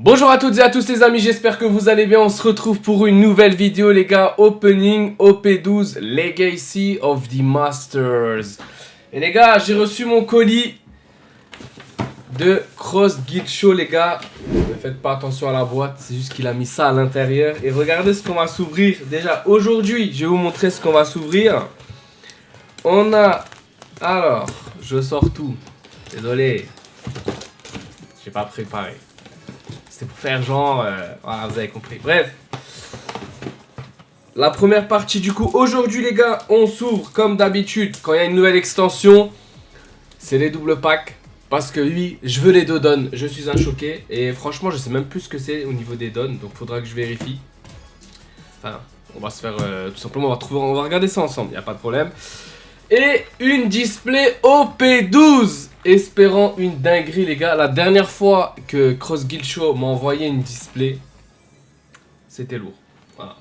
Bonjour à toutes et à tous les amis, j'espère que vous allez bien. On se retrouve pour une nouvelle vidéo les gars. Opening OP12 Legacy of the Masters. Et les gars, j'ai reçu mon colis de Cross Guild Show les gars. Ne faites pas attention à la boîte, c'est juste qu'il a mis ça à l'intérieur. Et regardez ce qu'on va s'ouvrir. Déjà aujourd'hui, je vais vous montrer ce qu'on va s'ouvrir. On a... Alors, je sors tout. Désolé. J'ai pas préparé. C'est pour faire genre... voilà, vous avez compris. Bref. La première partie du coup. Aujourd'hui les gars, on s'ouvre comme d'habitude. Quand il y a une nouvelle extension, c'est les doubles packs. Parce que oui, je veux les deux dons. Je suis un choqué. Et franchement, je sais même plus ce que c'est au niveau des dons. Donc faudra que je vérifie. Enfin, on va se faire... tout simplement, on va regarder ça ensemble. Il n'y a pas de problème. Et une display OP12. Espérant une dinguerie les gars. La dernière fois que Cross Guild Show m'a envoyé une display, c'était lourd. Voilà.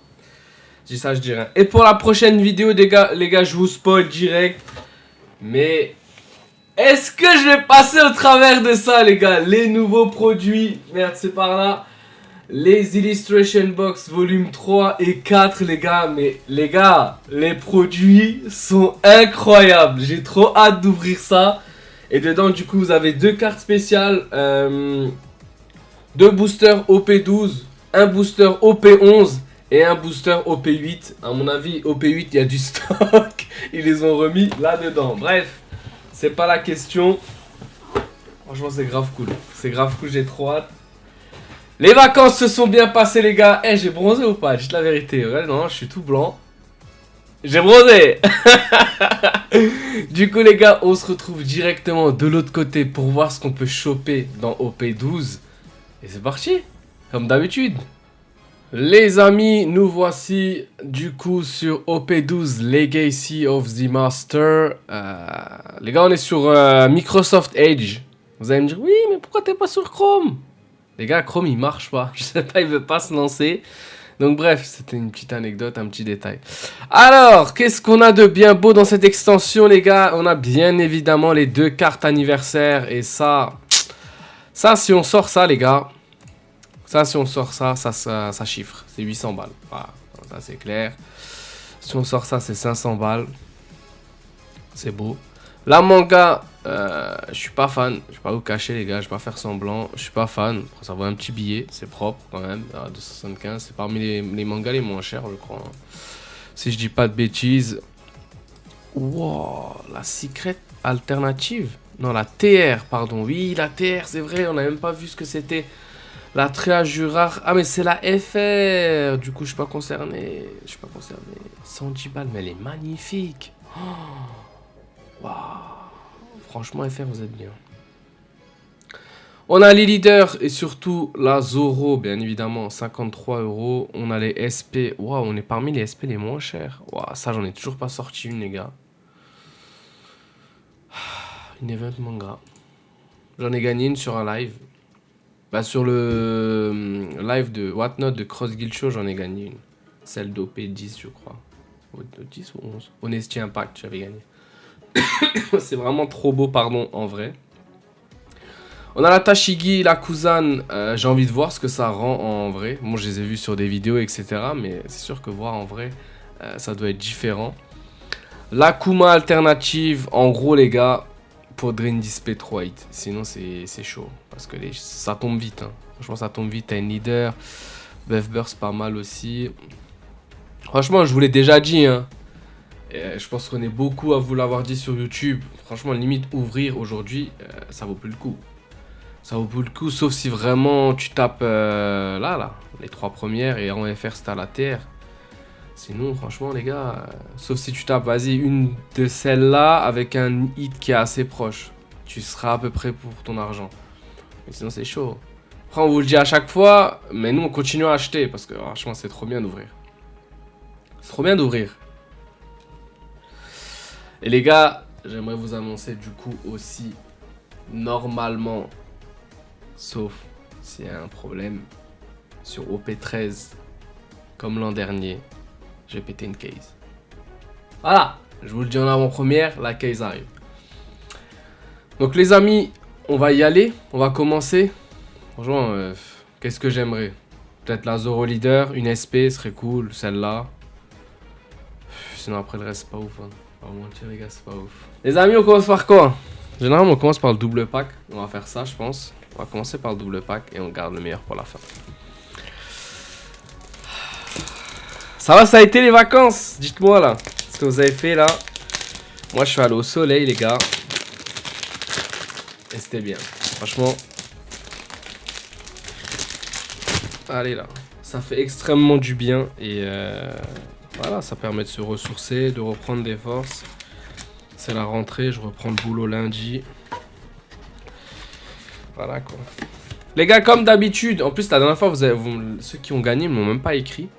Je dis ça, je dis rien. Et pour la prochaine vidéo les gars, je vous spoil direct. Mais est-ce que je vais passer au travers de ça les gars? Les nouveaux produits. Merde, c'est par là. Les Illustration Box volume 3 et 4 les gars. Mais les gars, les produits sont incroyables. J'ai trop hâte d'ouvrir ça. Et dedans du coup vous avez deux cartes spéciales, deux boosters OP12, un booster OP11 et un booster OP8. À mon avis OP8 il y a du stock, ils les ont remis là-dedans. Bref, c'est pas la question. Franchement c'est grave cool, j'ai trop hâte. Les vacances se sont bien passées les gars. Eh, j'ai bronzé ou pas? Dites la vérité. Ouais, non, je suis tout blanc. J'ai bronzé. Du coup les gars, on se retrouve directement de l'autre côté pour voir ce qu'on peut choper dans OP12. Et c'est parti, comme d'habitude. Les amis, nous voici du coup sur OP12 Legacy of the Master. Les gars, on est sur Microsoft Edge. Vous allez me dire, oui, mais pourquoi t'es pas sur Chrome? Les gars, Chrome il marche pas. Je sais pas, il veut pas se lancer. Donc bref, c'était une petite anecdote, un petit détail. Alors, qu'est-ce qu'on a de bien beau dans cette extension, les gars? On a bien évidemment les deux cartes anniversaires. Et ça, si on sort ça, les gars, ça chiffre. C'est 800 balles. Voilà, ça c'est clair. Si on sort ça, c'est 500 balles. C'est beau. La manga, je suis pas fan. Je vais pas vous cacher, les gars. Je vais pas faire semblant. Je suis pas fan. Ça vaut un petit billet. C'est propre quand même. 275. C'est parmi les mangas les moins chers, je crois. Si je dis pas de bêtises. Wow, la secret alternative. Non, la TR, pardon. Oui, la TR, c'est vrai. On n'a même pas vu ce que c'était. La Triajurar. Ah, mais c'est la FR. Du coup, je suis pas concerné. 110 balles, mais elle est magnifique. Oh. Waouh. Franchement FR vous êtes bien. On a les leaders et surtout la Zoro bien évidemment 53 €. On a les SP. Waouh, on est parmi les SP les moins chers. Waouh, ça j'en ai toujours pas sorti une les gars. Une event manga. J'en ai gagné une sur un live. Bah sur le live de Whatnot de Cross Guild Show j'en ai gagné une. Celle d'OP10 je crois. 10 ou 11. Honesty Impact j'avais gagné. C'est vraiment trop beau, pardon, en vrai. On a la Tashigi, la Kuzan. J'ai envie de voir ce que ça rend en vrai. Bon, je les ai vus sur des vidéos, etc. Mais c'est sûr que voir en vrai, ça doit être différent. La Kuma alternative, en gros, les gars, pour Drain Display 3 hits. Sinon, c'est chaud. Parce que ça tombe vite. Hein. Franchement, ça tombe vite. T'as une leader. Buff Burst, pas mal aussi. Franchement, je vous l'ai déjà dit, hein. Je pense qu'on est beaucoup à vous l'avoir dit sur YouTube. Franchement, limite ouvrir aujourd'hui, ça vaut plus le coup. Ça vaut plus le coup, sauf si vraiment tu tapes là, les trois premières et en FR c'est à la TR. Sinon, franchement, les gars, sauf si tu tapes, vas-y, une de celles-là avec un hit qui est assez proche. Tu seras à peu près pour ton argent. Mais sinon, c'est chaud. Après, on vous le dit à chaque fois, mais nous, on continue à acheter parce que franchement, c'est trop bien d'ouvrir. C'est trop bien d'ouvrir. Et les gars, j'aimerais vous annoncer du coup aussi, normalement, sauf s'il y a un problème, sur OP13, comme l'an dernier, je vais péter une case. Voilà, je vous le dis en avant-première, la case arrive. Donc les amis, on va y aller, on va commencer. Franchement, Qu'est-ce que j'aimerais? Peut-être la Zoro Leader, une SP serait cool, celle-là. Sinon après le reste c'est pas ouf. Hein. On va mentir les gars, c'est pas ouf. Les amis, on commence par quoi? Généralement on commence par le double pack. On va faire ça je pense. On va commencer par le double pack et on garde le meilleur pour la fin. Ça va, ça a été les vacances? Dites-moi là, ce que vous avez fait là. Moi je suis allé au soleil les gars. Et c'était bien. Franchement. Allez là. Ça fait extrêmement du bien. Et voilà, ça permet de se ressourcer, de reprendre des forces. C'est la rentrée, je reprends le boulot lundi. Voilà quoi. Les gars, comme d'habitude, en plus la dernière fois, ceux qui ont gagné ne m'ont même pas écrit.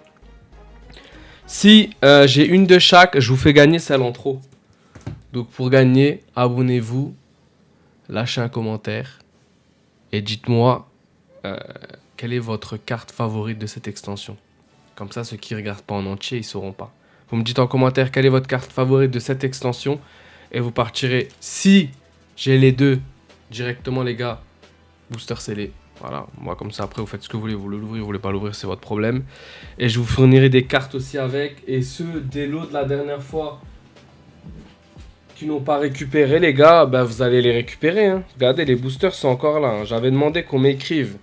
Si j'ai une de chaque, je vous fais gagner celle en trop. Donc pour gagner, abonnez-vous, lâchez un commentaire et dites-moi quelle est votre carte favorite de cette extension. Comme ça, ceux qui ne regardent pas en entier, ils ne sauront pas. Vous me dites en commentaire quelle est votre carte favorite de cette extension et vous partirez. Si j'ai les deux, directement les gars, booster scellé. Voilà, moi comme ça après vous faites ce que vous voulez, vous l'ouvrez, vous voulez pas l'ouvrir, c'est votre problème. Et je vous fournirai des cartes aussi avec. Et ceux des lots de la dernière fois qui n'ont pas récupéré les gars, bah vous allez les récupérer. Hein. Regardez, les boosters sont encore là. Hein. J'avais demandé qu'on m'écrive.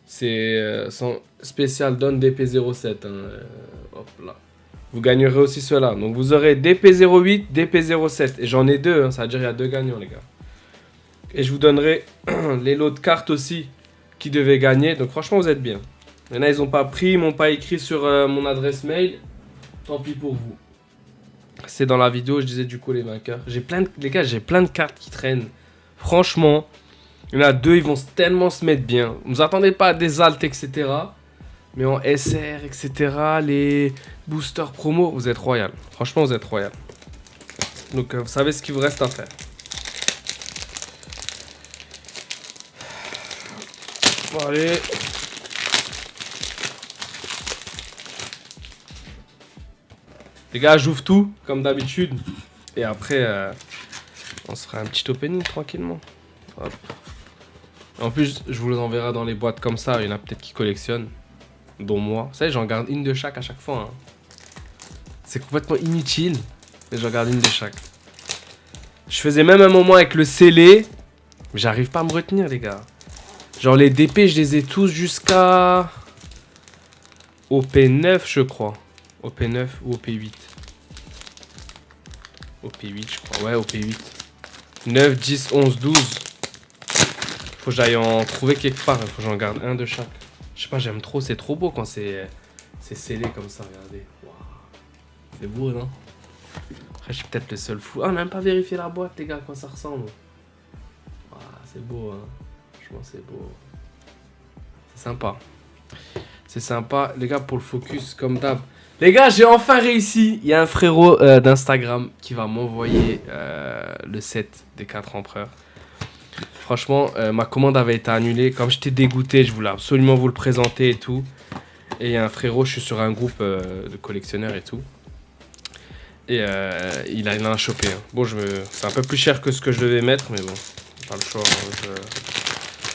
C'est son spécial donne DP07. Hein. Hop là. Vous gagnerez aussi cela. Donc vous aurez DP08, DP07. Et j'en ai deux, hein. Ça veut dire qu'il y a deux gagnants les gars. Et je vous donnerai les lots de cartes aussi qui devaient gagner. Donc franchement, vous êtes bien. Il y en a, ils n'ont pas pris, ils m'ont pas écrit sur mon adresse mail. Tant pis pour vous. C'est dans la vidéo, je disais du coup les vainqueurs. Les gars, j'ai plein de cartes qui traînent. Franchement, il y en a deux, ils vont tellement se mettre bien. Ne vous attendez pas à des altes, etc. Mais en SR, etc. Les boosters promo, vous êtes royal. Franchement, vous êtes royal. Donc vous savez ce qu'il vous reste à faire. Bon, allez. Les gars, j'ouvre tout, comme d'habitude. Et après, on se fera un petit opening tranquillement. Hop. En plus, je vous les enverrai dans les boîtes comme ça. Il y en a peut-être qui collectionnent, dont moi. Vous savez, j'en garde une de chaque à chaque fois. Hein. C'est complètement inutile, mais j'en garde une de chaque. Je faisais même un moment avec le scellé. Mais j'arrive pas à me retenir, les gars. Genre les DP, je les ai tous jusqu'à OP9, je crois. OP9 ou OP8. OP8, je crois. Ouais, OP8. 9, 10, 11, 12. Faut que j'aille en trouver quelque part. Faut que j'en garde un de chaque. Je sais pas, j'aime trop. C'est trop beau quand c'est scellé comme ça. Regardez. Wow. C'est beau, non? Après, je suis peut-être le seul fou. Ah, on n'a même pas vérifié la boîte, les gars, à quoi ça ressemble. Wow, c'est beau, hein. Franchement, c'est beau. C'est sympa. C'est sympa. Les gars, pour le focus, comme d'hab. Les gars, j'ai enfin réussi. Il y a un frérot d'Instagram qui va m'envoyer le set des 4 empereurs. Franchement, ma commande avait été annulée. Comme j'étais dégoûté, je voulais absolument vous le présenter et tout. Et il y a un frérot, je suis sur un groupe de collectionneurs et tout. Et il en a chopé. Hein. Bon, c'est un peu plus cher que ce que je devais mettre, mais bon, pas le choix. Hein.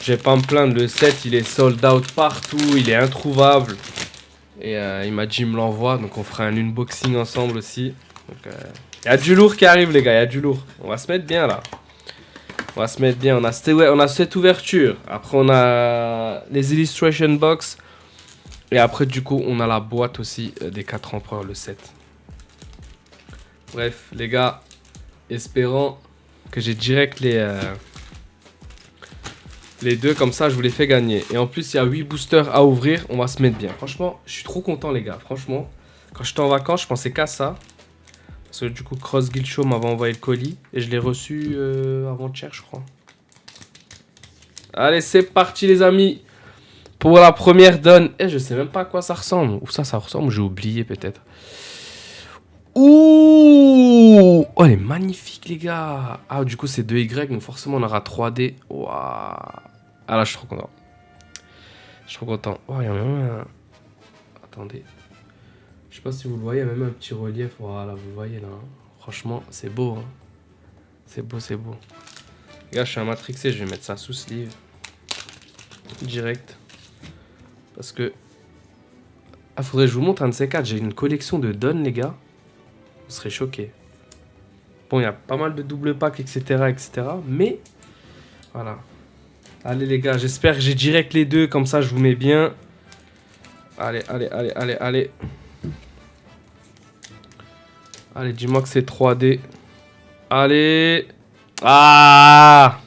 Je vais pas me plaindre. Le set, il est sold out partout. Il est introuvable. Et il m'a dit, il me l'envoie. Donc, on fera un unboxing ensemble aussi. Donc, il y a du lourd qui arrive, les gars. Il y a du lourd. On va se mettre bien là. On va se mettre bien. On a cette ouverture. Après, on a les illustration box. Et après, du coup, on a la boîte aussi des 4 empereurs, le 7. Bref, les gars, espérant que j'ai direct les deux, comme ça, je vous les fais gagner. Et en plus, il y a 8 boosters à ouvrir. On va se mettre bien. Franchement, je suis trop content, les gars. Franchement, quand j'étais en vacances, je pensais qu'à ça. Parce que du coup, Cross Guild Show m'avait envoyé le colis. Et je l'ai reçu avant-hier, je crois. Allez, c'est parti, les amis. Pour la première donne. Eh, je sais même pas à quoi ça ressemble. Ou ça ressemble, j'ai oublié peut-être. Ouh! Oh, elle est magnifique, les gars. Ah, du coup, c'est 2Y, donc forcément, on aura 3D. Waouh! Ah là, je suis trop content. Je suis trop content. Oh, il y a même un... Attendez. Je sais pas si vous le voyez, il y a même un petit relief. Voilà, vous le voyez là. Hein. Franchement, c'est beau. Hein. C'est beau, c'est beau. Les gars, je suis un matrixé, je vais mettre ça sous sleeve. Direct. Parce que... Ah, faudrait que je vous montre un de ces quatre. J'ai une collection de Don, les gars. Vous serez choqués. Bon, il y a pas mal de double packs, etc., etc. Mais, voilà. Allez, les gars, j'espère que j'ai direct les deux. Comme ça, je vous mets bien. Allez, allez, allez, allez, allez. Allez, dis-moi que c'est 3D. Allez. Ah!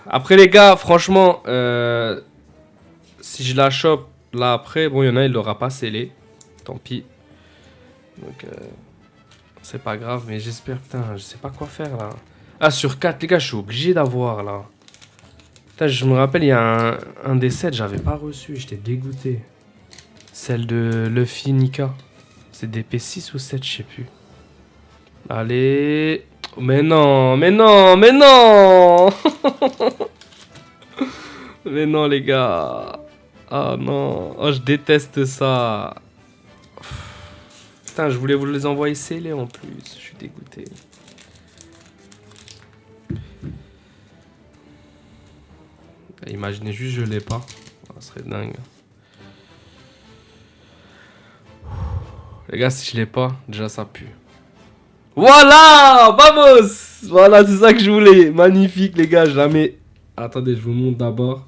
Après, les gars, franchement, si je la chope là après, bon, il y en a, il l'aura pas scellé. Tant pis. Donc, c'est pas grave, mais j'espère, putain, je sais pas quoi faire là. Ah, sur 4, les gars, je suis obligé d'avoir là. Putain, je me rappelle, il y a un des 7, j'avais pas reçu, j'étais dégoûté. Celle de Luffy Nika. C'est des P6 ou 7, je sais plus. Allez. Mais non, mais non, mais non. Mais non, les gars. Ah non. Oh, je déteste ça. Putain, je voulais vous les envoyer scellés en plus. Je suis dégoûté. Imaginez juste, je l'ai pas. Ça serait dingue. Les gars, si je l'ai pas, déjà ça pue. Voilà, vamos. Voilà, c'est ça que je voulais. Magnifique, les gars, jamais. Attendez, je vous montre d'abord.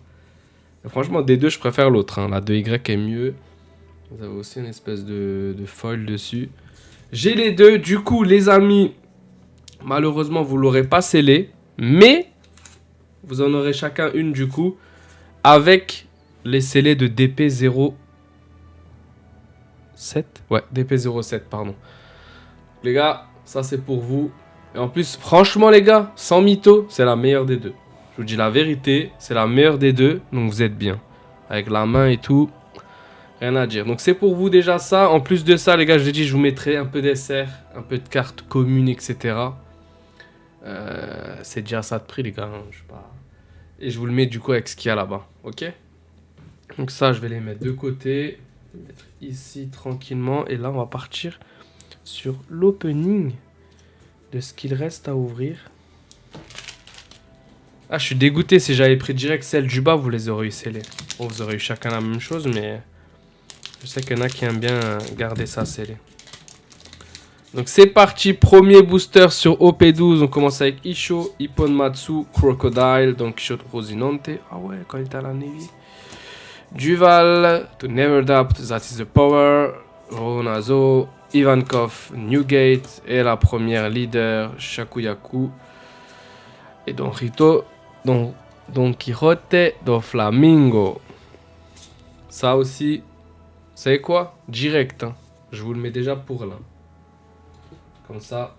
Franchement, des deux, je préfère l'autre. Hein. La 2Y est mieux. Vous avez aussi une espèce de foil dessus. J'ai les deux. Du coup, les amis, malheureusement, vous l'aurez pas scellé. Mais, vous en aurez chacun une, du coup, avec les scellés de DP07. Ouais, DP07, pardon. Les gars, ça c'est pour vous. Et en plus, franchement, les gars, sans mytho, c'est la meilleure des deux. Je vous dis la vérité, c'est la meilleure des deux. Donc vous êtes bien. Avec la main et tout. Rien à dire. Donc c'est pour vous déjà ça. En plus de ça, les gars, je vous ai dit, je vous mettrai un peu d'SR, un peu de cartes communes, etc. C'est déjà ça de prix, les gars. Hein, je sais pas. Et je vous le mets du coup avec ce qu'il y a là-bas. Ok? Donc ça, je vais les mettre de côté. Je vais mettre ici tranquillement. Et là, on va partir sur l'opening de ce qu'il reste à ouvrir. Ah, je suis dégoûté. Si j'avais pris direct celle du bas, vous les auriez eu scellées. Bon, vous aurez eu chacun la même chose, mais je sais qu'il y en a qui aiment bien garder ça scellé. Donc c'est parti, premier booster sur OP12. On commence avec Isho, Ipponmatsu, Crocodile, donc Isho Rosinante. Ah ouais, quand il était à la Navy. Duval, To Never Doubt, That Is The Power, Ronazo, Ivankov, Newgate, et la première leader, Shakuyaku, et Don Quixote do Flamingo. Ça aussi, vous savez quoi? Direct, hein. Je vous le mets déjà pour l'un. Comme ça,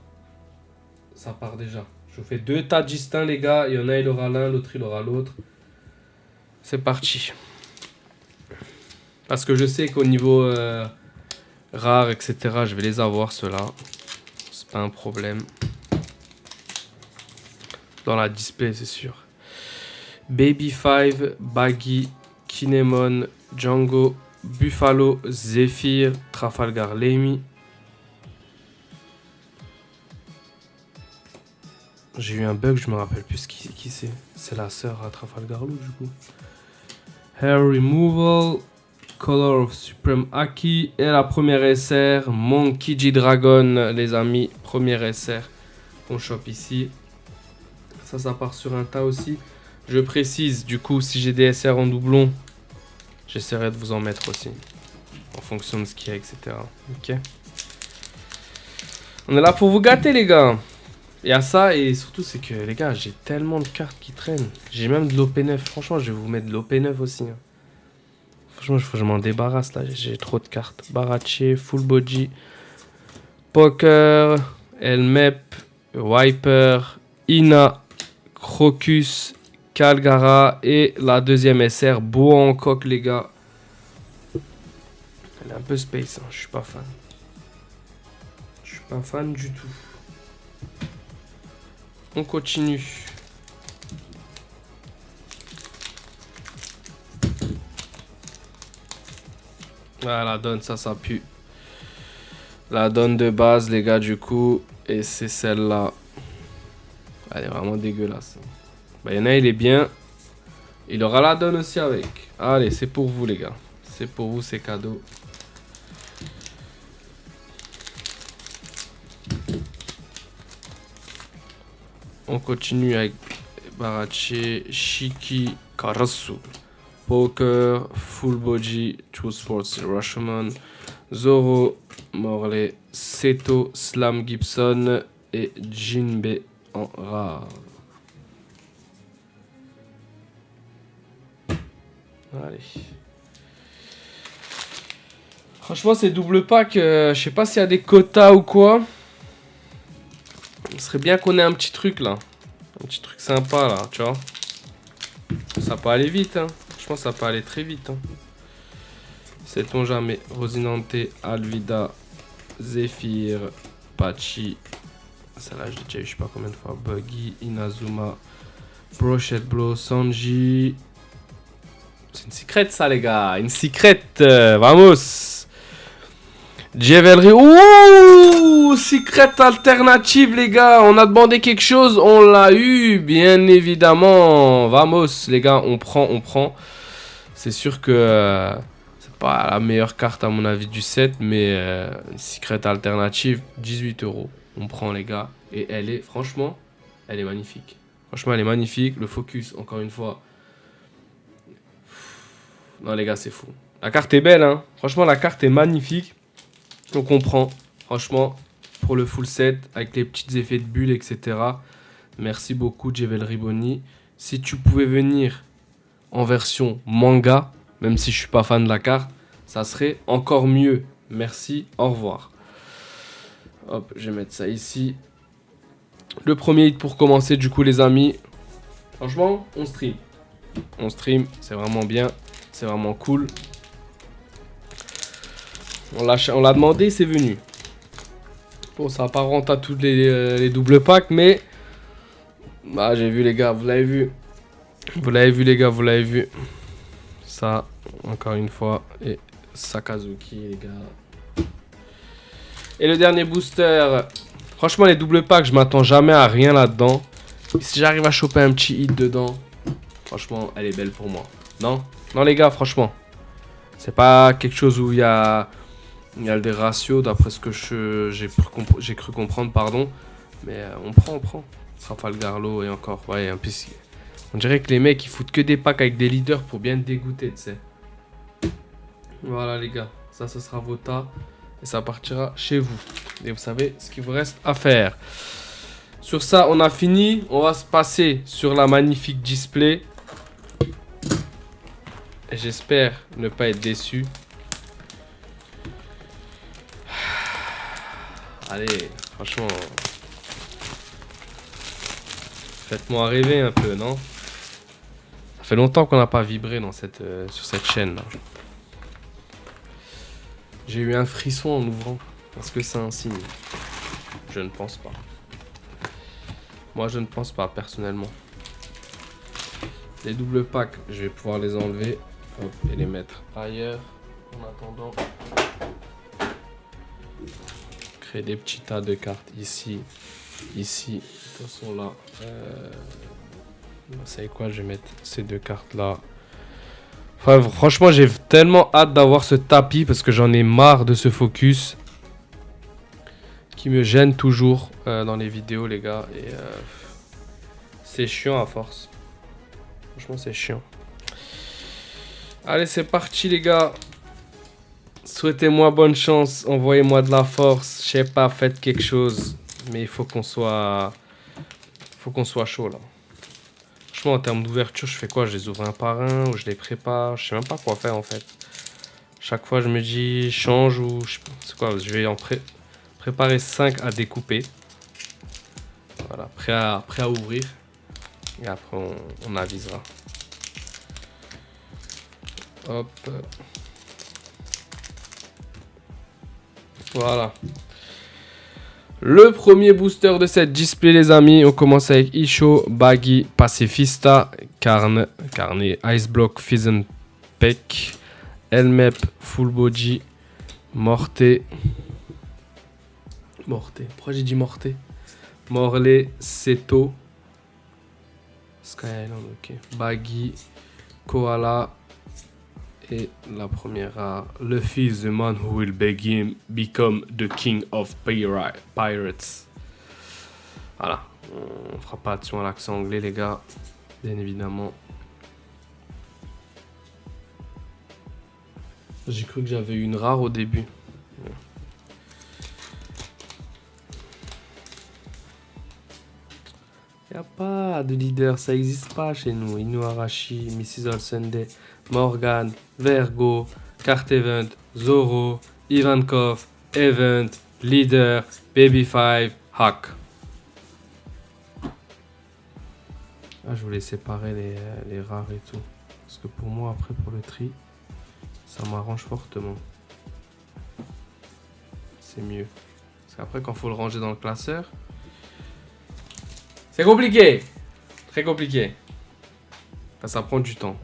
ça part déjà. Je vous fais deux tas distincts, les gars. Il y en a, il aura l'un, l'autre, il aura l'autre. C'est parti. Parce que je sais qu'au niveau rare, etc., je vais les avoir, ceux-là. C'est pas un problème. Dans la display, c'est sûr. Baby 5, Baggy, Kinemon, Django, Buffalo, Zephyr, Trafalgar Laمی. J'ai eu un bug, je me rappelle plus qui c'est. C'est la sœur à Trafalgar Law, du coup. Hair Removal, Color of Supreme Aki. Et la première SR, Monkey G Dragon, les amis. Première SR qu'on chope ici. Ça part sur un tas aussi. Je précise, du coup, si j'ai des SR en doublon, j'essaierai de vous en mettre aussi. En fonction de ce qu'il y a, etc. Ok. On est là pour vous gâter, les gars. Il y a ça, et surtout, c'est que, les gars, j'ai tellement de cartes qui traînent. J'ai même de l'OP9. Franchement, je vais vous mettre de l'OP9 aussi. Hein. Franchement, il faut que je m'en débarrasse, là. J'ai trop de cartes. Barache, Full Body, Poker, Elmep, Wiper, Ina, Crocus, Calgara et la deuxième SR, Beau en coque, les gars. Elle est un peu space, hein. Je suis pas fan. Je suis pas fan du tout. On continue. Ah, la donne, ça pue. La donne de base, les gars, du coup. Et c'est celle-là. Elle est vraiment dégueulasse. Bah, il y en a, il est bien. Il aura la donne aussi avec. Allez, c'est pour vous les gars. C'est pour vous, c'est cadeau. On continue avec Barache, Shiki, Karasu, Poker, Full Body, True Sports, Rashomon, Zoro, Morley, Seto, Slam Gibson et Jinbe en rare. Allez. Franchement, ces double packs, je sais pas s'il y a des quotas ou quoi. Il serait bien qu'on ait un petit truc là. Un petit truc sympa là, tu vois. Ça peut aller vite, hein. Franchement, ça peut aller très vite. Hein. Sait-on jamais. Rosinante, Alvida, Zephyr, Pachi. Celle-là, je l'ai déjà eu, je sais pas combien de fois. Buggy, Inazuma, Brochette Blow, Sanji. C'est une secrète ça, les gars. Une secrète. Vamos. Jewelry. Ouh, secret alternative, les gars. On a demandé quelque chose, on l'a eu, bien évidemment. Vamos, les gars, on prend. C'est sûr que c'est pas la meilleure carte, à mon avis, du set, mais secret alternative, 18 €. On prend, les gars. Et elle est, franchement, elle est magnifique. Franchement, elle est magnifique. Le focus, encore une fois. Non, les gars, c'est fou. La carte est belle, hein. Franchement, la carte est magnifique. Donc on prend, franchement, pour le full set, avec les petits effets de bulles, etc. Merci beaucoup, Jewelry Bonnie. Si tu pouvais venir en version manga, même si je suis pas fan de la carte, ça serait encore mieux. Merci, au revoir. Hop, je vais mettre ça ici. Le premier hit pour commencer, du coup, les amis. Franchement, on stream. On stream, c'est vraiment bien. C'est vraiment cool. On l'a demandé, c'est venu. Bon, ça apparente à tous les doubles packs, mais... Bah, j'ai vu, les gars, vous l'avez vu. Vous l'avez vu, les gars, vous l'avez vu. Ça, encore une fois. Et Sakazuki, les gars. Et le dernier booster. Franchement, les doubles packs, je m'attends jamais à rien là-dedans. Si j'arrive à choper un petit hit dedans, franchement, elle est belle pour moi. Non? Non, les gars, franchement. C'est pas quelque chose où il y a des ratios, d'après ce que j'ai cru comprendre, pardon. Mais on prend. Trafalgar Law et encore. Ouais, en plus, on dirait que les mecs, ils foutent que des packs avec des leaders pour bien te dégoûter, tu sais. Voilà, les gars. Ça, ce sera vos tas. Et ça partira chez vous. Et vous savez ce qu'il vous reste à faire. Sur ça, on a fini. On va se passer sur la magnifique display. Et j'espère ne pas être déçu. Allez, franchement. Faites-moi rêver un peu, non? Ça fait longtemps qu'on n'a pas vibré dans sur cette chaîne là. J'ai eu un frisson en ouvrant. Est-ce que c'est un signe? Je ne pense pas. Moi, je ne pense pas, personnellement. Les doubles packs, je vais pouvoir les enlever. Hop, et les mettre ailleurs. En attendant. Créer des petits tas de cartes ici. Ici. De toute façon, là. Vous savez quoi? Je vais mettre ces deux cartes là. Enfin, franchement, j'ai tellement hâte d'avoir ce tapis parce que j'en ai marre de ce focus qui me gêne toujours dans les vidéos, les gars. Et c'est chiant à force. Franchement, c'est chiant. Allez, c'est parti, les gars. Souhaitez-moi bonne chance. Envoyez-moi de la force. Je sais pas, faites quelque chose. Mais il faut qu'on soit... chaud, là. Franchement, en termes d'ouverture, je fais quoi? Je les ouvre un par un ou je les prépare? Je sais même pas quoi faire, en fait. Chaque fois, je me dis change ou... C'est quoi? Je vais en préparer 5 à découper. Voilà, prêt à ouvrir. Et après, on avisera. Hop. Voilà. Le premier booster de cette display, les amis. On commence avec Isho, Baggy, Pacifista, Carne, Ice Block, Fizen Peck, Elmep, Full Body, Morte. Pourquoi j'ai dit Morte? Morley, Seto, Sky Island, ok. Baggy, Koala. Et la première rare, Luffy is the man who will become the king of pirates. Voilà, on fera pas attention à l'accent anglais les gars, bien évidemment. J'ai cru que j'avais une rare au début. Y a pas de leader, ça existe pas chez nous. Inuarashi, Mrs. Olsende, Morgan, Vergo, Cartevent, Zoro, Ivankov, Event, Leader, Baby 5, Hack. Ah, je voulais séparer les rares et tout. Parce que pour moi, après, pour le tri, ça m'arrange fortement. C'est mieux. Parce qu'après, quand il faut le ranger dans le classeur, c'est compliqué. Très compliqué. Enfin, ça prend du temps.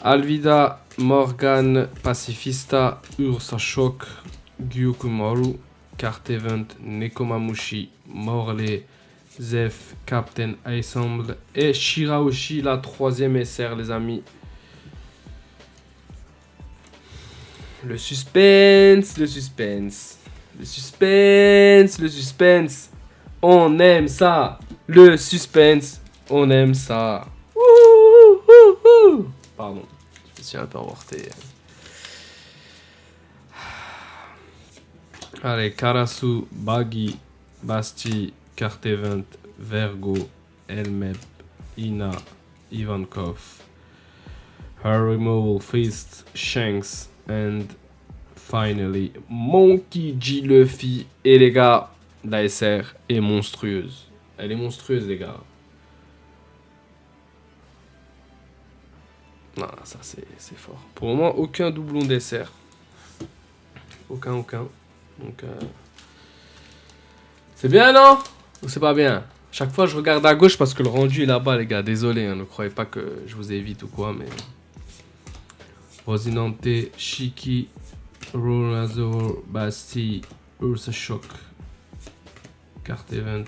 Alvida, Morgan, Pacifista, Ursa Shock, Gyukumaru, Cartevent, Nekomamushi, Morley, Zef, Captain Ensemble et Shiraoshi, la troisième SR, les amis. Le suspense, le suspense. Le suspense, le suspense. On aime ça. Le suspense, on aime ça. Pardon, je me suis un peu emporté. Allez, Karasu, Bagi, Basti, Cartevent, Vergo, Elmeb, Ina, Ivankov, Her Removal Fist, Shanks, and finally Monkey D. Luffy. Et les gars, la SR est monstrueuse. Elle est monstrueuse, les gars. Non, ça c'est fort. Pour le moment, aucun doublon d'SR. Aucun. Donc, c'est bien, non? Ou c'est pas bien? Chaque fois, je regarde à gauche parce que le rendu est là-bas, les gars. Désolé, hein, ne croyez pas que je vous évite ou quoi, mais... Rosinante, Shiki, Ronazor, Basti, Ursa Shock, Cartevent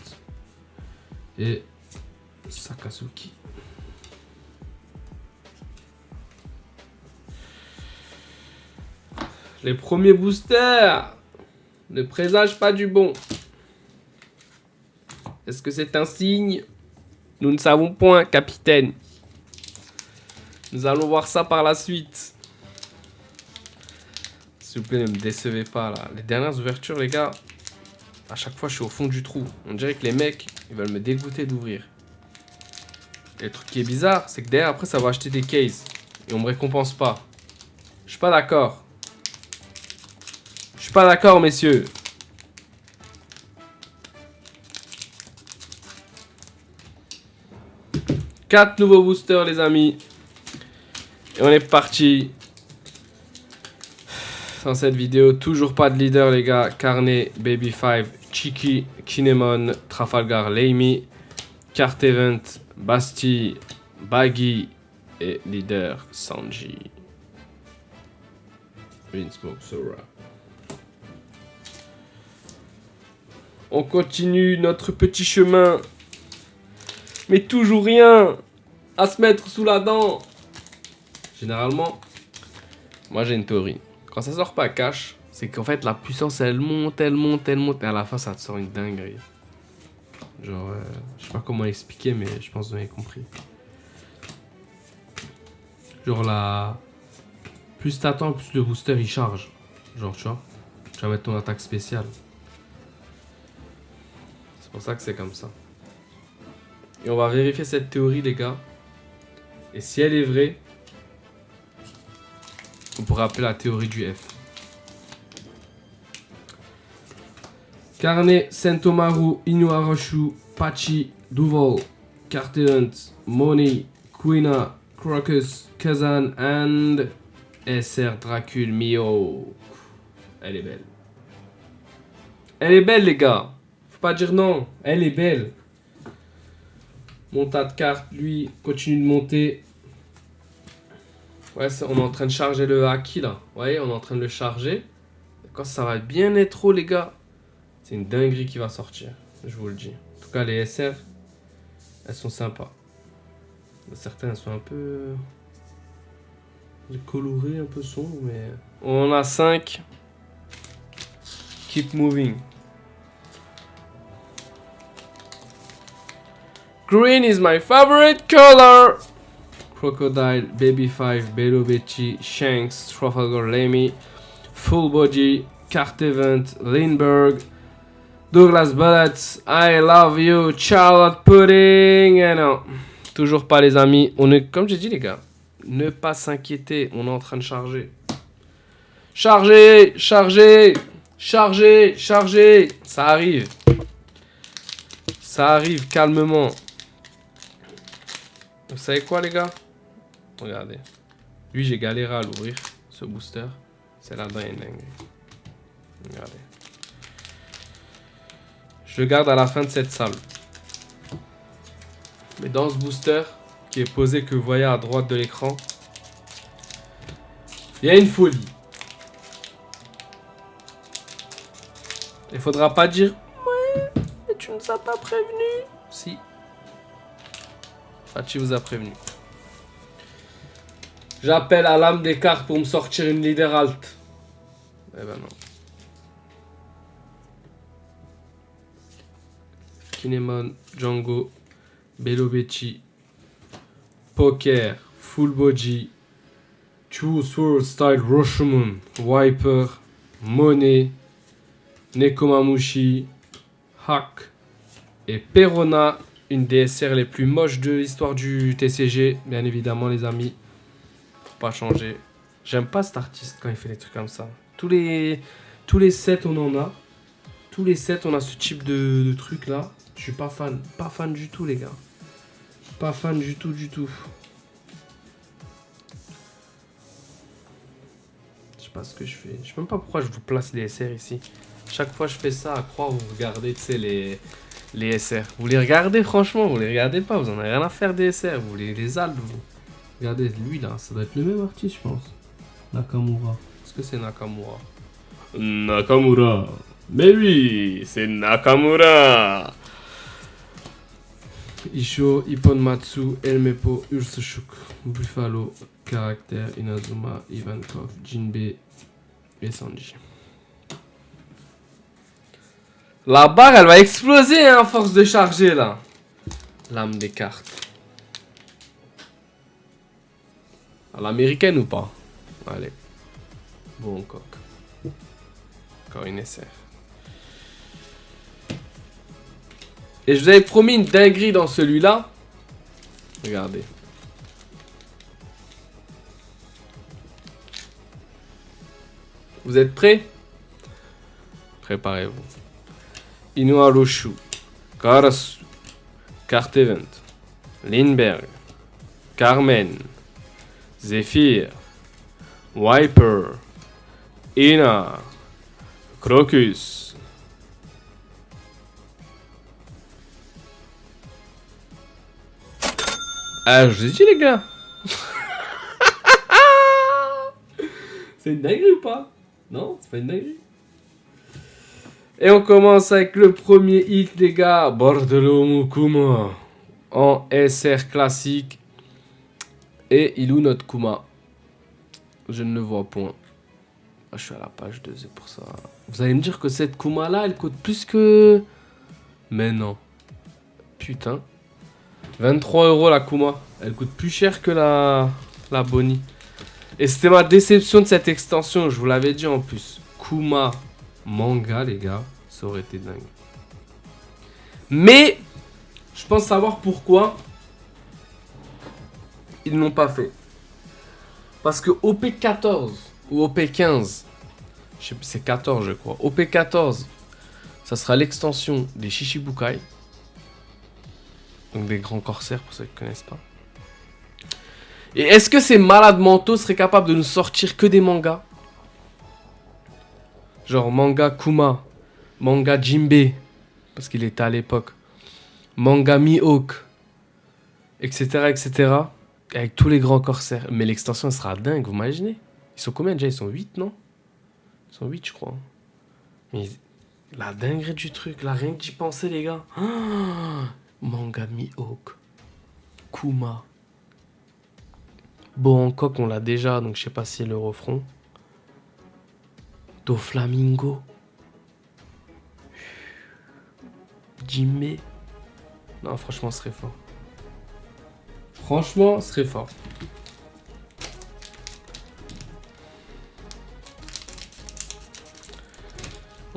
et Sakasuki. Les premiers boosters ne présagent pas du bon. Est-ce que c'est un signe? Nous ne savons point, capitaine. Nous allons voir ça par la suite. S'il vous plaît, ne me décevez pas là. Les dernières ouvertures, les gars, à chaque fois, je suis au fond du trou. On dirait que les mecs, ils veulent me dégoûter d'ouvrir. Et le truc qui est bizarre, c'est que derrière, après, ça va acheter des cases. Et on me récompense pas. Je suis pas d'accord. Je suis pas d'accord, messieurs. Quatre nouveaux boosters, les amis. Et on est parti. Dans cette vidéo, toujours pas de leader, les gars. Carnet, Baby 5, Chiki, Kinemon, Trafalgar, Leimi, Cartevent, Basti, Baggy et leader Sanji. Vinsmoke Sora. On continue notre petit chemin. Mais toujours rien à se mettre sous la dent. Généralement, moi j'ai une théorie. Quand ça sort pas cash, c'est qu'en fait la puissance elle monte. Et à la fin ça te sort une dinguerie. Genre, je sais pas comment expliquer, mais je pense que vous avez compris. Genre là, plus t'attends, plus le booster il charge. Genre tu vois, tu vas mettre ton attaque spéciale. C'est pour ça que c'est comme ça. Et on va vérifier cette théorie, les gars. Et si elle est vraie, on pourrait appeler la théorie du F. Carnet, Sentomaru, Inuarashi, Pachi, Duval, Cartevent, Money, Quina, Crocus, Kazan, and SR Dracul Mio. Elle est belle. Elle est belle, les gars. Faut pas dire non. Elle est belle. Mon tas de cartes, lui, continue de monter. Ouais, on est en train de charger le Haki, là. Vous voyez, on est en train de le charger. Quand ça va bien être trop, les gars, c'est une dinguerie qui va sortir. Je vous le dis. En tout cas, les SR, elles sont sympas. Certains sont un peu colorés, un peu sombres, mais... On a 5. Keep moving. Green is my favorite color. Crocodile, Baby 5, Bello Becci, Shanks, Trafalgar Lemmy, Full Body, Cartevent, Lindbergh, Douglas Bullets, I Love You, Charlotte Pudding. Et non, toujours pas les amis. On est, comme j'ai dit les gars, ne pas s'inquiéter, on est en train de charger. Charger, charger, charger, charger. Ça arrive. Ça arrive calmement. Vous savez quoi les gars? Regardez. Lui j'ai galéré à l'ouvrir, ce booster. C'est la dingue. Regardez. Je le garde à la fin de cette salle. Mais dans ce booster, qui est posé que vous voyez à droite de l'écran, il y a une folie. Il faudra pas dire ouais, mais tu nous as pas prévenu. Si. Fachi vous a prévenu. J'appelle à l'âme des cartes pour me sortir une leader alt. Eh ben non. Kinemon, Django, Bello Becci, Poker, Full Body, True Sword Style Rashomon, Wiper, Monet, Nekomamushi, Hack et Perona, une des SR les plus moches de l'histoire du TCG, bien évidemment les amis. Faut pas changer. J'aime pas cet artiste quand il fait des trucs comme ça. Tous les sets on en a. Tous les sets on a ce type de truc là. Je suis pas fan. Pas fan du tout les gars. Pas fan du tout. Je sais pas ce que je fais. Je sais même pas pourquoi je vous place les SR ici. Chaque fois je fais ça à croire vous regardez tu sais les SR. Vous les regardez franchement, vous les regardez pas, vous en avez rien à faire des SR, vous les aldes vous. Regardez lui là, ça doit être le même artiste je pense. Nakamura. Est-ce que c'est Nakamura? Nakamura. Mais oui, c'est Nakamura. Isho, Ipponmatsu, Elmepo, Ursushuk, Buffalo, Caractère, Inazuma, Ivankov, Jinbei et Sanji. La barre, elle va exploser hein, à force de charger là. L'âme des cartes. À l'américaine ou pas? Allez. Bon coq. Encore une SR. Et je vous avais promis une dinguerie dans celui-là. Regardez. Vous êtes prêts? Préparez-vous. Inuaroshu, Karasu, Cartevent, Lindbergh, Carmen, Zephyr, Wiper, Ina, Crocus. Ah, je vous ai dit les gars. C'est une dinguerie ou pas? Non, c'est pas une dinguerie. Et on commence avec le premier hit, les gars. Bordello Mukuma. En SR classique. Et il est où notre Kuma? Je ne le vois point. Ah, je suis à la page 2, c'est pour ça. Vous allez me dire que cette Kuma là, elle coûte plus que... Mais non. Putain. 23 € la Kuma. Elle coûte plus cher que la Bonnie. Et c'était ma déception de cette extension, je vous l'avais dit en plus. Kuma manga, les gars, ça aurait été dingue. Mais, je pense savoir pourquoi ils n'ont pas fait. Parce que OP14 ou OP15, c'est 14 je crois. OP14, ça sera l'extension des Shichibukai. Donc des grands corsaires pour ceux qui ne connaissent pas. Et est-ce que ces malades mentaux seraient capables de nous sortir que des mangas? Genre manga Kuma, manga Jinbei, parce qu'il était à l'époque, manga Mihawk, etc., etc. Avec tous les grands corsaires. Mais l'extension elle sera dingue, vous imaginez? Ils sont combien déjà? Ils sont 8, non? Ils sont 8, je crois. Mais la dinguerie du truc, là, rien que d'y penser, les gars. Oh, manga Mihawk, Kuma. Bangkok, on l'a déjà, donc je sais pas si le refront. Do Flamingo. Jimmy. Non, franchement, ce serait fort. Franchement, ce serait fort.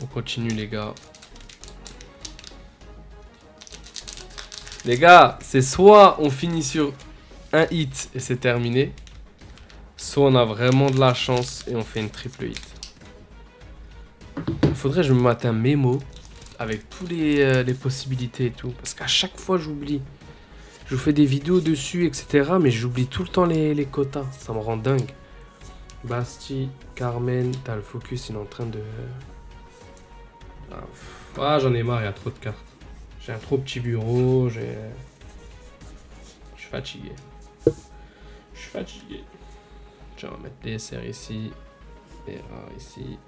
On continue, les gars. Les gars, c'est soit on finit sur un hit et c'est terminé, soit on a vraiment de la chance et on fait une triple hit. Il faudrait que je me mette un mémo avec tous les possibilités et tout. Parce qu'à chaque fois, j'oublie. Je vous fais des vidéos dessus, etc. Mais j'oublie tout le temps les quotas. Ça me rend dingue. Basti, Carmen, t'as le focus, il est en train de... Ah, j'en ai marre, il y a trop de cartes. J'ai un trop petit bureau, Je suis fatigué. Je suis fatigué. Tiens, on va mettre DSR ici. Et rare ici.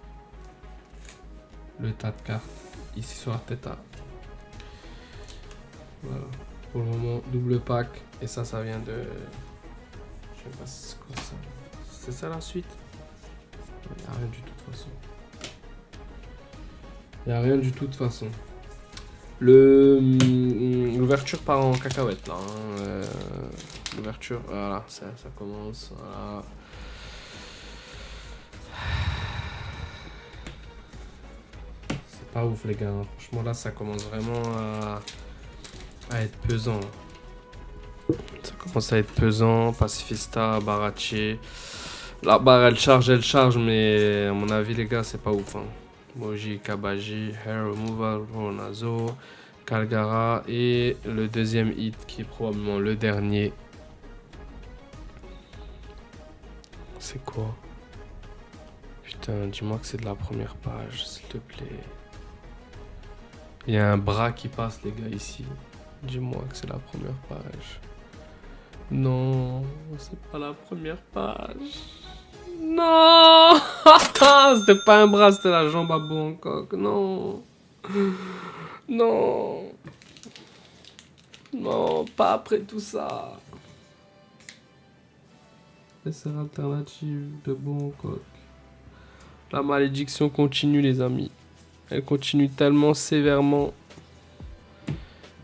Le tas de cartes. Ici sur la tête A. Voilà. Pour le moment, double pack. Et ça vient de... Je sais pas c'est quoi ça. C'est ça la suite? Il n'y a rien du tout de toute façon. Il n'y a rien du tout de toute façon. L'ouverture part en cacahuète là. Hein. L'ouverture, voilà, ça commence. Voilà. C'est pas ouf les gars. Hein. Franchement là, ça commence vraiment à être pesant. Ça commence à être pesant. Pacifista, Barachi. La barre elle charge, mais à mon avis les gars, c'est pas ouf. Hein. Moji, Kabaji, Hair Removal, Ronazo, Calgara et le deuxième hit qui est probablement le dernier. C'est quoi? Putain, dis-moi que c'est de la première page, s'il te plaît. Il y a un bras qui passe les gars ici. Dis-moi que c'est la première page. Non, c'est pas la première page. Non. C'était pas un bras, c'était la jambe à Bangkok. Non. Non. Non, pas après tout ça. SR alternative de Bangkok. La malédiction continue les amis. Elle continue tellement sévèrement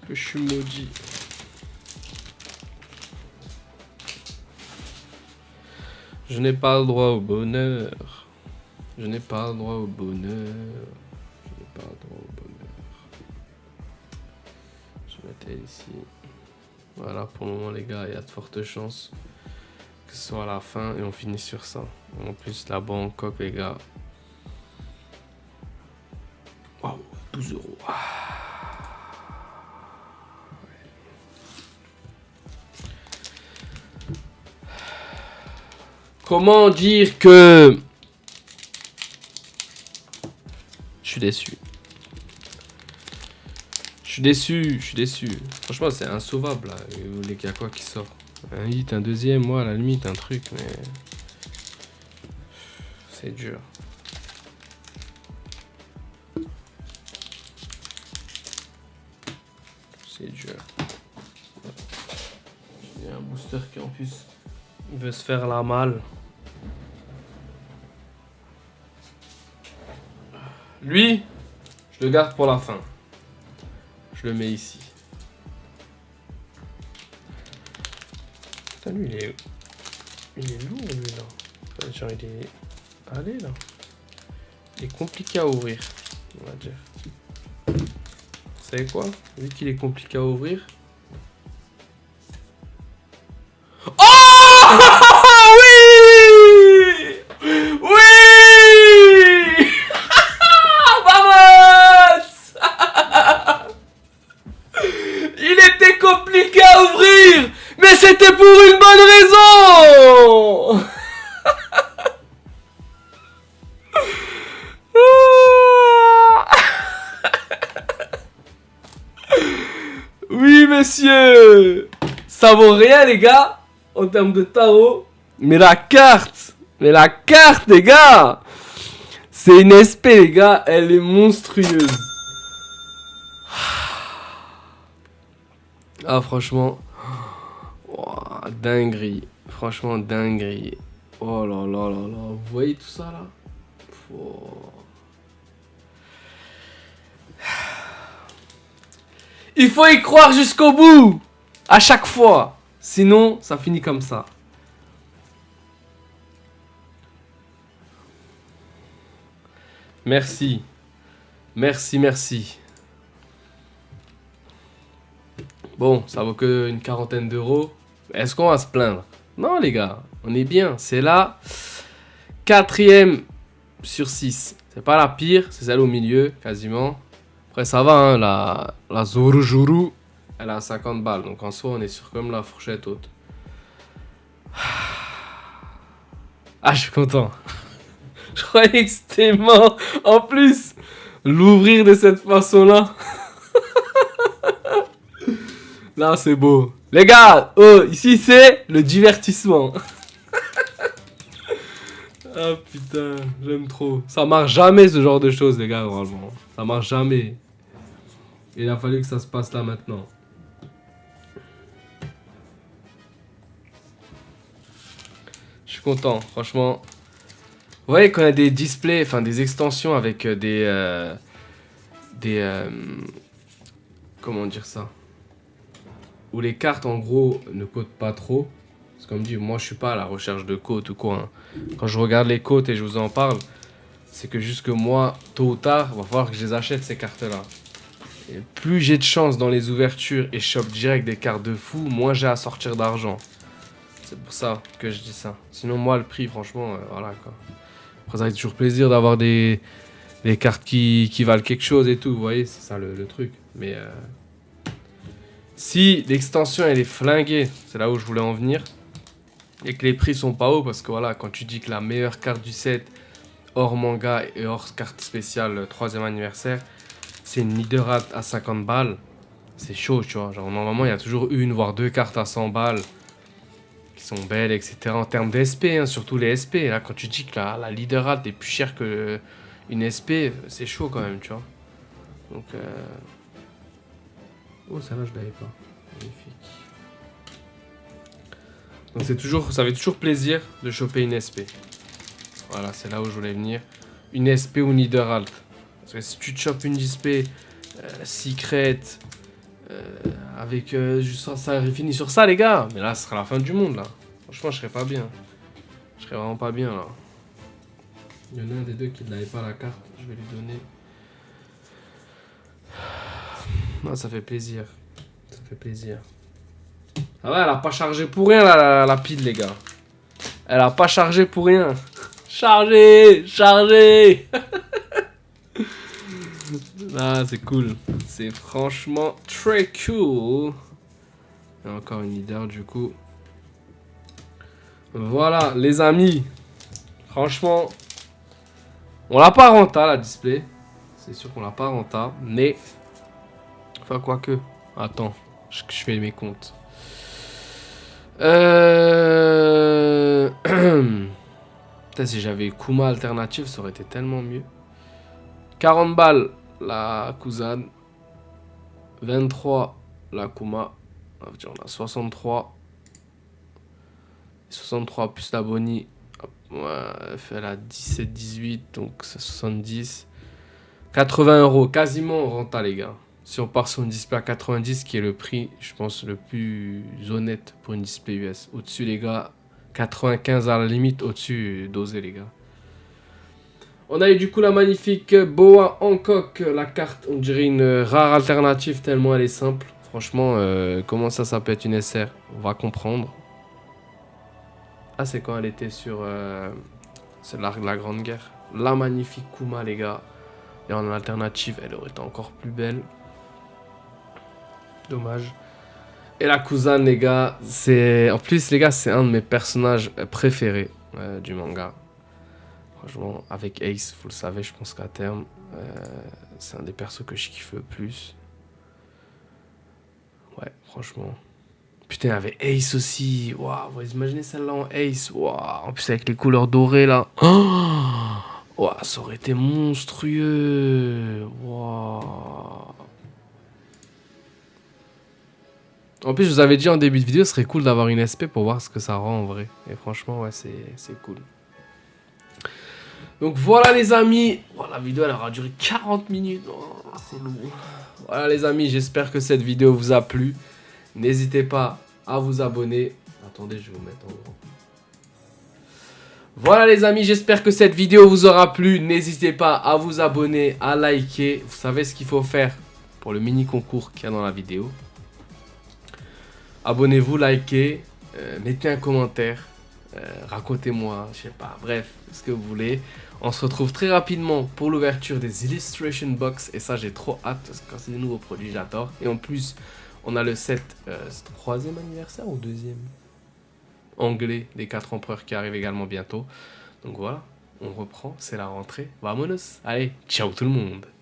que je suis maudit. Je n'ai pas le droit au bonheur. Je n'ai pas le droit au bonheur. Je n'ai pas le droit au bonheur. Je mettais ici. Voilà, pour le moment, les gars, il y a de fortes chances que ce soit à la fin et on finit sur ça. En plus, la Bangkok, les gars. Waouh, 12 euros. Comment dire que... Je suis déçu. Je suis déçu. Franchement, c'est insauvable, là. Les gars, quoi qui sort. Un hit, un deuxième, moi, à la limite, un truc, mais... C'est dur. C'est dur. Il y a un booster qui, en plus, veut se faire la malle. Lui, je le garde pour la fin. Je le mets ici. Putain, lui, il est lourd, lui, là. Enfin, genre, il est... Allez, là. Il est compliqué à ouvrir, on va dire. Vous savez quoi? Vu qu'il est compliqué à ouvrir... Oh oui! Oui! Vamos! Il était compliqué à ouvrir, mais c'était pour une bonne raison. Oui, messieurs. Ça vaut rien, les gars, en termes de tarot. Mais la carte, les gars, c'est une SP, les gars, elle est monstrueuse. Ah, franchement, wow, dinguerie. Franchement, dinguerie. Oh là là là là. Vous voyez tout ça là? Oh. Il faut y croire jusqu'au bout. À chaque fois. Sinon, ça finit comme ça. Merci. Merci, merci. Bon, ça vaut que une quarantaine d'euros. Est-ce qu'on va se plaindre? Non, les gars. On est bien. C'est la 4e sur 6. C'est pas la pire. C'est celle au milieu, quasiment. Après, ça va, hein. La Zorujuru, elle a 50 balles. Donc, en soi, on est sur comme la fourchette haute. Ah, je suis content. Je croyais que c'était mort. En plus, l'ouvrir de cette façon-là. Là, c'est beau. Les gars, oh, ici, c'est le divertissement. Ah, putain, j'aime trop. Ça marche jamais, ce genre de choses, les gars, normalement. Ça marche jamais. Il a fallu que ça se passe là, maintenant. Je suis content, franchement. Vous voyez qu'on a des displays, enfin des extensions avec comment dire ça? Où les cartes en gros ne cotent pas trop. Parce que comme dit, moi je suis pas à la recherche de cotes ou quoi. Hein. Quand je regarde les cotes et je vous en parle, c'est que jusque moi, tôt ou tard, il va falloir que je les achète ces cartes-là. Et plus j'ai de chance dans les ouvertures et je chope direct des cartes de fou, moins j'ai à sortir d'argent. C'est pour ça que je dis ça. Sinon moi le prix, franchement, voilà quoi. Après, ça fait toujours plaisir d'avoir des cartes qui valent quelque chose et tout, vous voyez, c'est ça le truc. Mais si l'extension elle est flinguée, c'est là où je voulais en venir, et que les prix sont pas hauts, parce que voilà, quand tu dis que la meilleure carte du set, hors manga et hors carte spéciale 3e anniversaire, c'est une Nidorat à 50 balles, c'est chaud, tu vois. Genre, normalement, il y a toujours une, voire deux cartes à 100 balles qui sont belles, etc. En termes d'SP, hein, surtout les SP. Là, quand tu dis que la Leaderhat est plus chère que une SP, c'est chaud quand même, tu vois. Donc, oh, celle-là, je l'avais pas. Magnifique. Donc, ça fait toujours plaisir de choper une SP. Voilà, c'est là où je voulais venir. Une SP ou Nidorat. Parce que si tu te chopes une SP Secret, avec juste ça finit sur ça, les gars. Mais là, ce sera la fin du monde, là. Franchement, je serais pas bien. Je serais vraiment pas bien, là. Il y en a un des deux qui ne l'avait pas la carte. Je vais lui donner. Non, ça fait plaisir. Ça fait plaisir. Ah ouais, elle a pas chargé pour rien, la pile, les gars. Elle a pas chargé pour rien. Chargé, chargé. Ah, c'est cool. C'est franchement très cool. Et encore une leader, du coup. Voilà, les amis. Franchement, on l'a pas renta, la display. C'est sûr qu'on l'a pas renta, mais... Enfin, quoique. Attends, je fais mes comptes. Putain, si j'avais Kuma alternative, ça aurait été tellement mieux. 40 balles, la Kuzan. 23, la Kuma. On a 63. 63 plus la Bonnie. Ouais, elle a 17-18, donc c'est 70. 80 euros, quasiment renta, les gars. Si on part sur une display à 90, qui est le prix, je pense, le plus honnête pour une display US. Au-dessus, les gars, 95 à la limite, au-dessus, dosé, les gars. On a eu du coup la magnifique Boa Hancock, la carte, on dirait une rare alternative tellement elle est simple. Franchement, comment ça peut être une SR? On va comprendre. Ah, c'est quand elle était sur c'est la Grande Guerre. La magnifique Kuma, les gars. Et en alternative, elle aurait été encore plus belle. Dommage. Et la Kuzan, les gars, c'est... En plus, les gars, c'est un de mes personnages préférés du manga. Franchement, avec Ace, vous le savez, je pense qu'à terme, c'est un des persos que je kiffe le plus. Ouais, franchement. Putain, il y avait Ace aussi. Waouh, vous imaginez celle-là en Ace. Waouh, en plus avec les couleurs dorées là. Oh, wow, ça aurait été monstrueux. Waouh. En plus, je vous avais dit en début de vidéo, ce serait cool d'avoir une SP pour voir ce que ça rend en vrai. Et franchement, ouais, c'est cool. Donc voilà les amis. Oh, la vidéo, elle aura duré 40 minutes. Oh, c'est lourd. Voilà les amis, j'espère que cette vidéo vous a plu. N'hésitez pas à vous abonner. Attendez, je vais vous mettre en grand. Voilà les amis, j'espère que cette vidéo vous aura plu. N'hésitez pas à vous abonner, à liker. Vous savez ce qu'il faut faire pour le mini concours qu'il y a dans la vidéo. Abonnez-vous, likez, mettez un commentaire, racontez-moi, je sais pas, bref, ce que vous voulez. On se retrouve très rapidement pour l'ouverture des Illustration Box. Et ça, j'ai trop hâte parce que quand c'est des nouveaux produits, j'adore. Et en plus, on a le set 3e anniversaire ou 2e anglais des 4 empereurs qui arrive également bientôt. Donc voilà, on reprend, c'est la rentrée. Vamonos. Allez, ciao tout le monde.